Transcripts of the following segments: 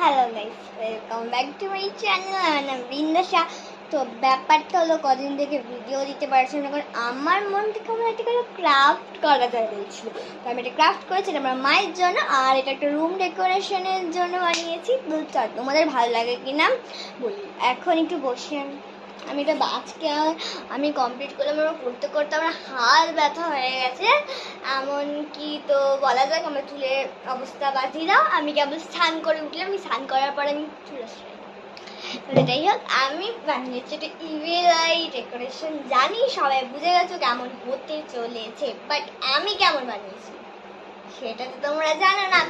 Hello guys, welcome back to my channel. আমার নাম বৃন্দাশা। তো ব্যাপারটা হলো কদিন থেকে ভিডিও দিতে পারছি না, কারণ আমার মন থেকে আমার একটা করে ক্রাফট করা যাচ্ছিল। তো আমি এটা ক্রাফট করেছি আমার মায়ের জন্য, আর এটা একটা রুম ডেকোরেশনের জন্য বানিয়েছি। তোমাদের ভালো লাগে কিনা বলি। এখন একটু বসে আমি এটা আজকে আমি কমপ্লিট করলাম। আমার করতে করতে আমার হাত ব্যথা হয়ে গেছে এমনকি, তো বলা যাক আমার চুলের অবস্থা বাজিয়ে দাও। আমি কেবল স্নান করে উঠলাম, আমি স্নান করার পর আমি চুল আসলাম। যাই হোক, আমি বানিয়েছি এটা ইভিল আই ডেকোরেশন। জানি সবাই বুঝে গেছো কেমন হতে চলেছে, বাট আমি কেমন বানিয়েছি সেটা তো তোমরা জানো না,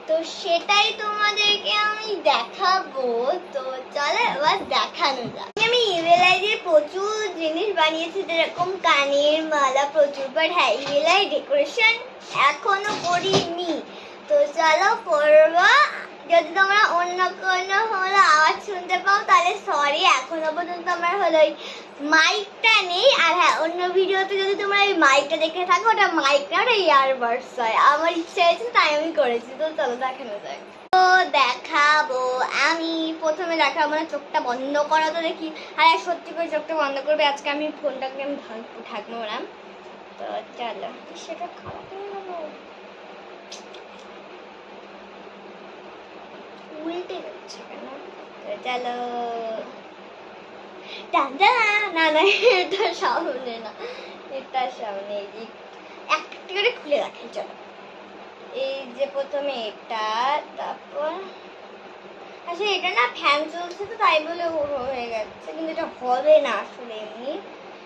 তো সেটাই তোমাদেরকে আমি দেখাবো। তো চলো এবার দেখানো যাক। আমি ইভিল আই দিয়ে প্রচুর জিনিস বানিয়েছি, যেরকম কানের মালা প্রচুর, বাট হ্যাঁ ইভিল আই ডেকোরেশন এখনো করিনি। তো চলো করবো। যদি তোমরা অন্য কোনো হলো আওয়াজ শুনতে পাও তাহলে সরি, এখনো পর্যন্ত আমার হলো মাইকটা নেই। আর হ্যাঁ, অন্য ভিডিওতে যদি তোমরা ওই মাইকটা দেখে থাকো, ওটা মাইক না, ওটা ইয়ারবাডস হয়। আমার ইচ্ছা হয়েছে তাই আমি করেছি। তো চলো দেখানো যাক। তো দেখাবো, আমি প্রথমে দেখাবো না, চোখটা বন্ধ করা তো দেখি। আর সত্যি করে চোখটা বন্ধ করবে। আজকে আমি ফোনটাকে আমি থাকবো না। তো চলো, সেটা খারাপ হয়ে গেল, উল্টে যাচ্ছে কেন? চলো, না না, এটা সামনে না, এটা সামনে। একটা করে খুলে রাখি। চলো, এই যে প্রথমে এটা, তারপর আচ্ছা এটা না ফ্যান চলছে তো তাই বলে হয়ে গেছে, কিন্তু এটা হবে না আসলে। এমনি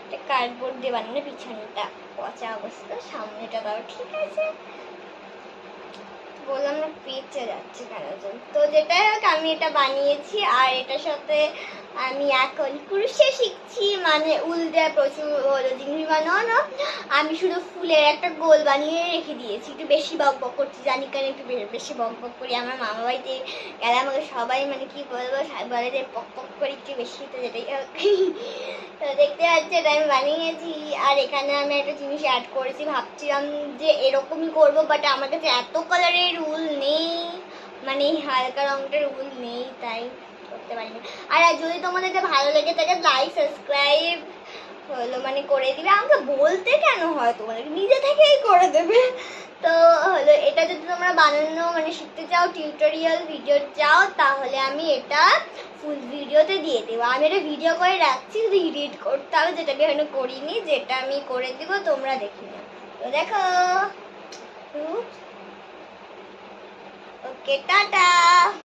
এটা কার্ডবোর্ড দিয়ে বানানো, পিছনটা পচা অবস্থা, সামনেটা তাও ঠিক আছে। বললাম না পেঁচে যাচ্ছে কেন। তো যেটাই হোক, আমি এটা বানিয়েছি। আর এটার সাথে আমি এখন ক্রুশে শিখছি, মানে উল দিয়ে প্রচুর জিনিস বানানো। আমি শুধু ফুলের একটা গোল বানিয়ে রেখে দিয়েছি। একটু বেশি বক বক করছি জানি, কারণ একটু বেশি বক বক করি। আমার মামা বাড়িতে গেলে আমাকে সবাই মানে কি বলবো, বলে যে পক পক করে একটু বেশি। তো যেটাই হোক, তো দেখতে পাচ্ছি এটা আমি বানিয়েছি। আর এখানে আমি একটা জিনিস অ্যাড করেছি, ভাবছিলাম যে এরকমই করবো, বাট আমার কাছে এত কালারের উল নেই, মানে হালকা রঙের উল নেই, তাই করতে পারিনি। আর যদি তোমাদের ভালো লেগে থাকে লাইক সাবস্ক্রাইব হলো মানে করে দিবে। আমাকে বলতে কেন হয়, তোমাদের নিজে থেকেই করে দেবে। তো হলো, এটা যদি তোমরা বানানো মানে শিখতে চাও, টিউটোরিয়াল ভিডিও চাও, তাহলে আমি এটা ফুল ভিডিওতে দিয়ে দেবো। আমি এটা ভিডিও করে রাখছি, যদি এডিট করতে হবে, যেটা আমি এখনো করিনি, যেটা আমি করে দিব, তোমরা দেখি না। তো দেখো, ওকে, টাটা।